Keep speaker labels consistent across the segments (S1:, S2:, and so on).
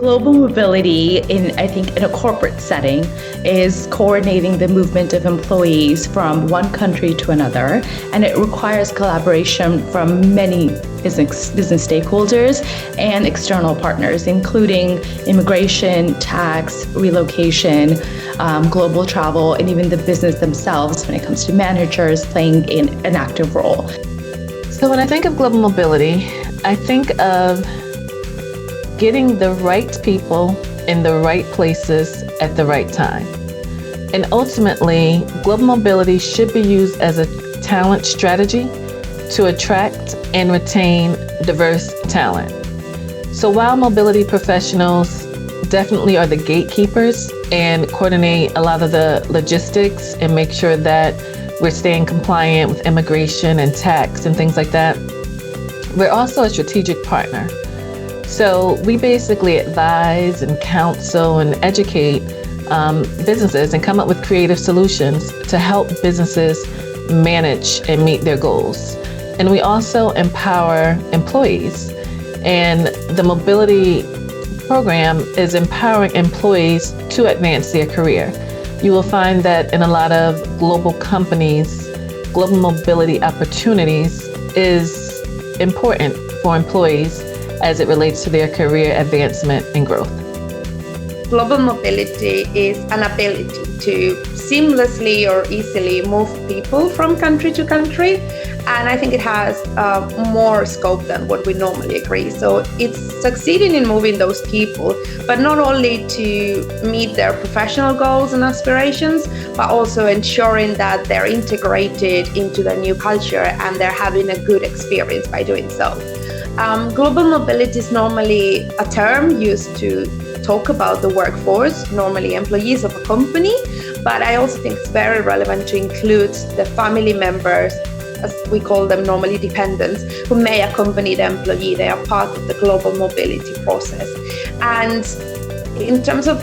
S1: Global mobility, I think, in a corporate setting, is coordinating the movement of employees from one country to another, and it requires collaboration from many business stakeholders and external partners, including immigration, tax, relocation, global travel, and even the business themselves when it comes to managers playing an active role.
S2: So when I think of global mobility, I think of getting the right people in the right places at the right time. And ultimately, global mobility should be used as a talent strategy to attract and retain diverse talent. So while mobility professionals definitely are the gatekeepers and coordinate a lot of the logistics and make sure that we're staying compliant with immigration and tax and things like that, we're also a strategic partner. So we basically advise and counsel and educate businesses and come up with creative solutions to help businesses manage and meet their goals. And we also empower employees. And the mobility program is empowering employees to advance their career. You will find that in a lot of global companies, global mobility opportunities is important for employees as it relates to their career advancement and growth.
S3: Global mobility is an ability to seamlessly or easily move people from country to country. And I think it has more scope than what we normally agree. So it's succeeding in moving those people, but not only to meet their professional goals and aspirations, but also ensuring that they're integrated into the new culture and they're having a good experience by doing so. Global mobility is normally a term used to talk about the workforce, normally employees of a company, but I also think it's very relevant to include the family members, as we call them normally dependents, who may accompany the employee. They are part of the global mobility process. And in terms of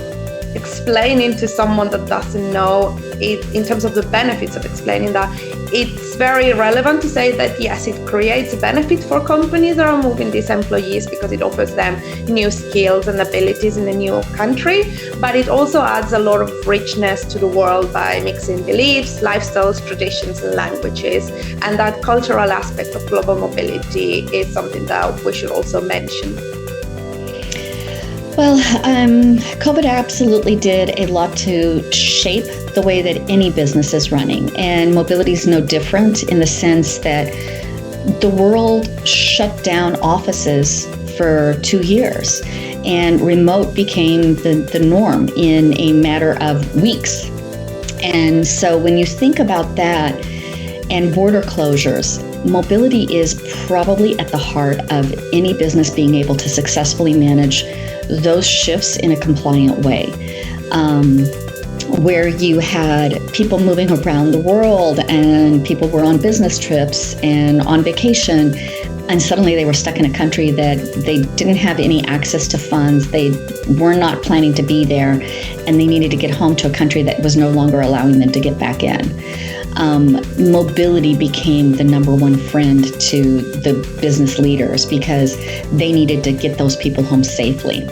S3: explaining to someone that doesn't know it, in terms of the benefits of explaining that, it's very relevant to say that yes, it creates a benefit for companies that are moving these employees because it offers them new skills and abilities in a new country, but it also adds a lot of richness to the world by mixing beliefs, lifestyles, traditions, and languages. And that cultural aspect of global mobility is something that we should also mention.
S4: Well, COVID absolutely did a lot to shape the way that any business is running. And mobility is no different in the sense that the world shut down offices for 2 years and remote became the norm in a matter of weeks. And so when you think about that and border closures, mobility is probably at the heart of any business being able to successfully manage those shifts in a compliant way, where you had people moving around the world and people were on business trips and on vacation, and suddenly they were stuck in a country that they didn't have any access to funds, they were not planning to be there, and they needed to get home to a country that was no longer allowing them to get back in. Mobility became the number one friend to the business leaders because they needed to get those people home safely.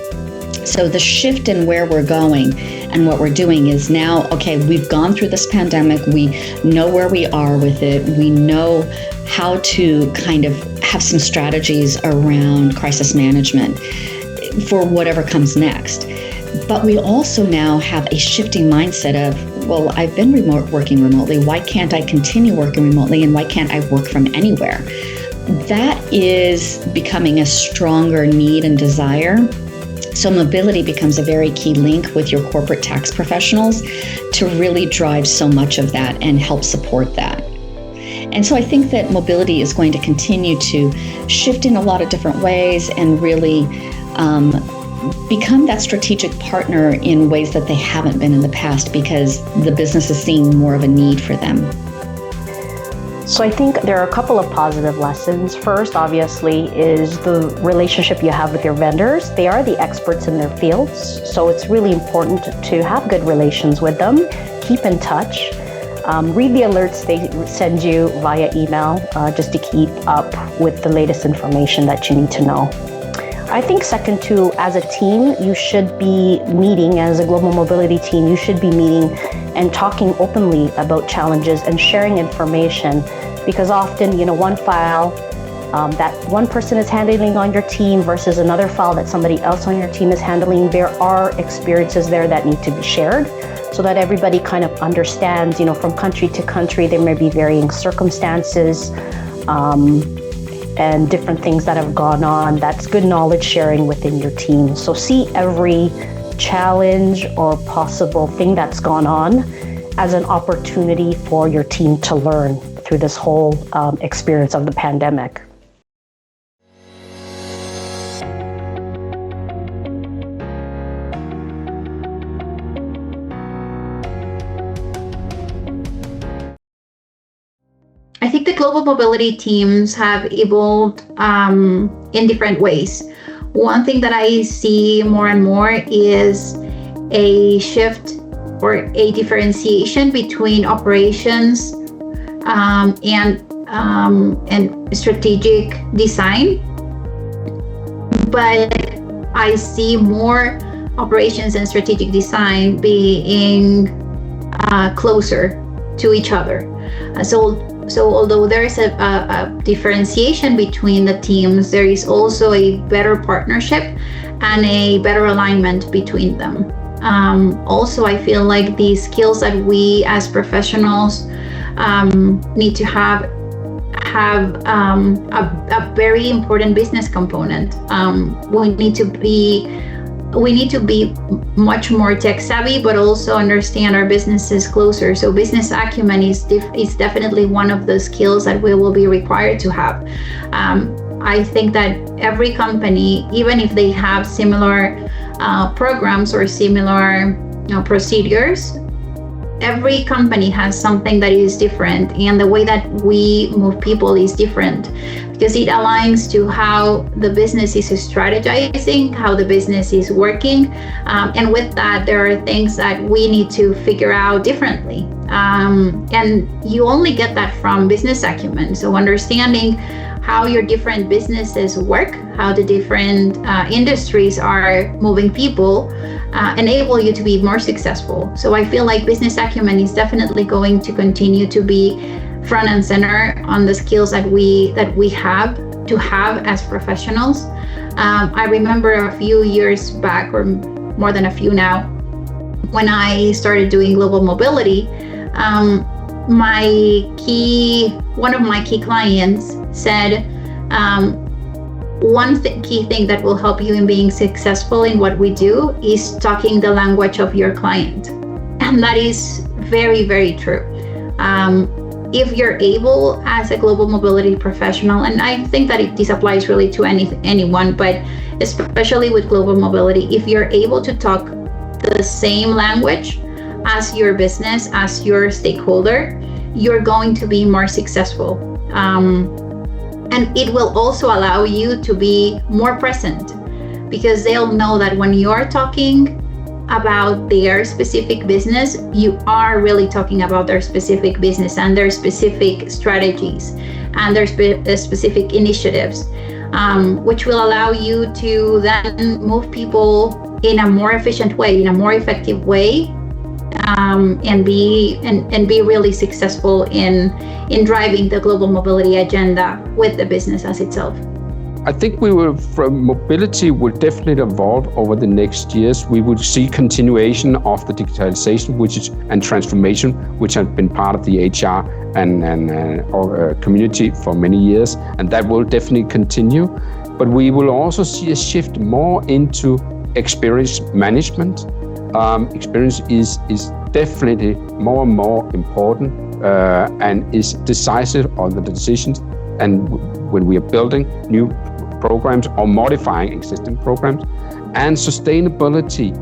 S4: So the shift in where we're going and what we're doing is now, okay, we've gone through this pandemic. We know where we are with it. We know how to kind of have some strategies around crisis management for whatever comes next. But we also now have a shifting mindset of, well, I've been working remotely. Why can't I continue working remotely? And why can't I work from anywhere? That is becoming a stronger need and desire. So mobility becomes a very key link with your corporate tax professionals to really drive so much of that and help support that. And so I think that mobility is going to continue to shift in a lot of different ways and really become that strategic partner in ways that they haven't been in the past because the business is seeing more of a need for them.
S5: So I think there are a couple of positive lessons. First, obviously, is the relationship you have with your vendors. They are the experts in their fields, so it's really important to have good relations with them. Keep in touch. Read the alerts they send you via email just to keep up with the latest information that you need to know. I think second to, as a team, you should be meeting, as a global mobility team, you should be meeting and talking openly about challenges and sharing information, because often, one file that one person is handling on your team versus another file that somebody else on your team is handling, there are experiences there that need to be shared so that everybody kind of understands, from country to country, there may be varying circumstances and different things that have gone on. That's good knowledge sharing within your team. So see every challenge or possible thing that's gone on as an opportunity for your team to learn through this whole experience of the pandemic.
S6: I think the global mobility teams have evolved in different ways. One thing that I see more and more is a shift or a differentiation between operations and strategic design. But I see more operations and strategic design being closer to each other. So although there is a differentiation between the teams, there is also a better partnership and a better alignment between them. Also, I feel like the skills that we as professionals need to have a very important business component. We need to be much more tech savvy, but also understand our businesses closer. So business acumen is definitely one of the skills that we will be required to have. I think that every company, even if they have similar programs or similar procedures, every company has something that is different, and the way that we move people is different because it aligns to how the business is strategizing, how the business is working, and with that there are things that we need to figure out differently, and you only get that from business acumen. So understanding how your different businesses work, how the different industries are moving people, enable you to be more successful. So I feel like business acumen is definitely going to continue to be front and center on the skills that we have to have as professionals. I remember a few years back, or more than a few now, when I started doing global mobility, one of my key clients said, one key thing that will help you in being successful in what we do is talking the language of your client. And that is very, very true. If you're able as a global mobility professional, and I think that this applies really to anyone, but especially with global mobility, if you're able to talk the same language as your business, as your stakeholder, you're going to be more successful. And it will also allow you to be more present, because they'll know that when you're talking about their specific business, you are really talking about their specific business and their specific strategies and their specific initiatives, which will allow you to then move people in a more efficient way, in a more effective way, and be really successful in driving the global mobility agenda with the business as itself.
S7: I think mobility will definitely evolve over the next years. We will see continuation of the digitalization and transformation, which has been part of the HR and community for many years, and that will definitely continue. But we will also see a shift more into experience management. Experience is definitely more and more important and is decisive on the decisions. And when we are building new programs or modifying existing programs, and sustainability,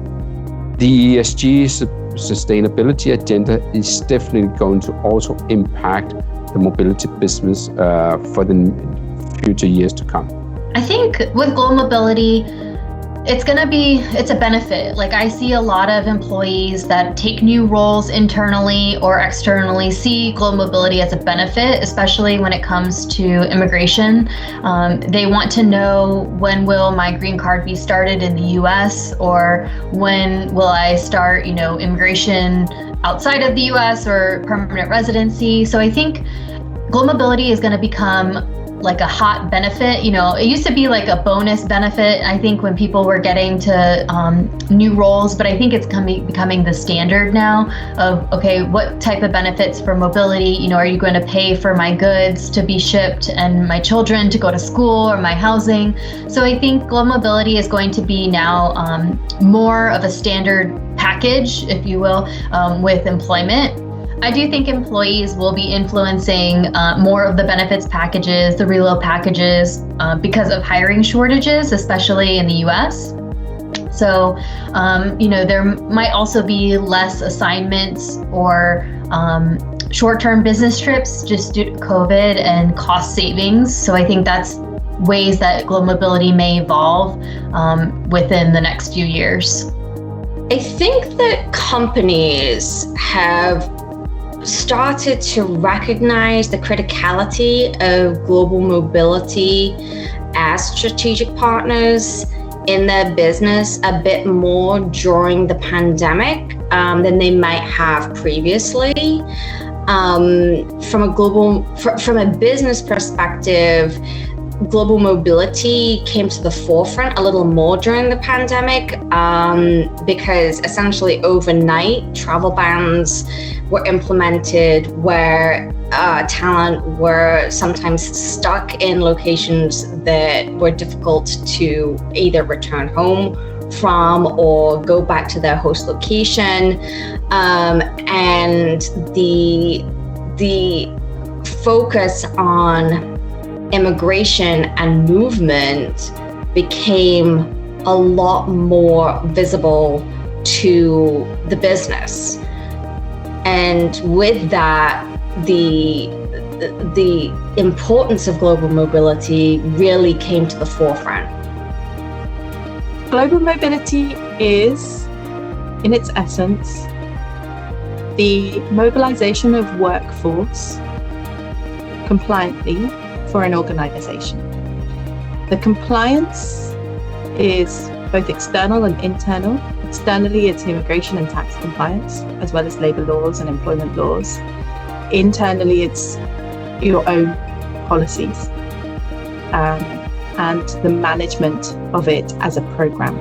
S7: the ESG sustainability agenda is definitely going to also impact the mobility business for the future years to come.
S8: I think with global mobility, It's a benefit. Like, I see a lot of employees that take new roles internally or externally see global mobility as a benefit, especially when it comes to immigration. They want to know, when will my green card be started in the US, or when will I start, immigration outside of the US or permanent residency. So I think global mobility is going to become like a hot benefit. It used to be like a bonus benefit, I think, when people were getting to new roles, but I think it's becoming the standard now of, okay, what type of benefits for mobility? Are you going to pay for my goods to be shipped and my children to go to school, or my housing? So I think global mobility is going to be now more of a standard package, if you will, with employment. I do think employees will be influencing more of the benefits packages, the reload packages, because of hiring shortages, especially in the US. So, there might also be less assignments or short-term business trips just due to COVID and cost savings. So I think that's ways that global mobility may evolve within the next few years.
S9: I think that companies have started to recognize the criticality of global mobility as strategic partners in their business a bit more during the pandemic than they might have previously. From a business perspective, global mobility came to the forefront a little more during the pandemic because essentially overnight travel bans were implemented where talent were sometimes stuck in locations that were difficult to either return home from or go back to their host location. And the focus on immigration and movement became a lot more visible to the business. And with that, the importance of global mobility really came to the forefront.
S2: Global mobility is, in its essence, the mobilization of workforce compliantly for an organization. The compliance is both external and internal. Externally, it's immigration and tax compliance, as well as labor laws and employment laws. Internally, it's your own policies and the management of it as a program.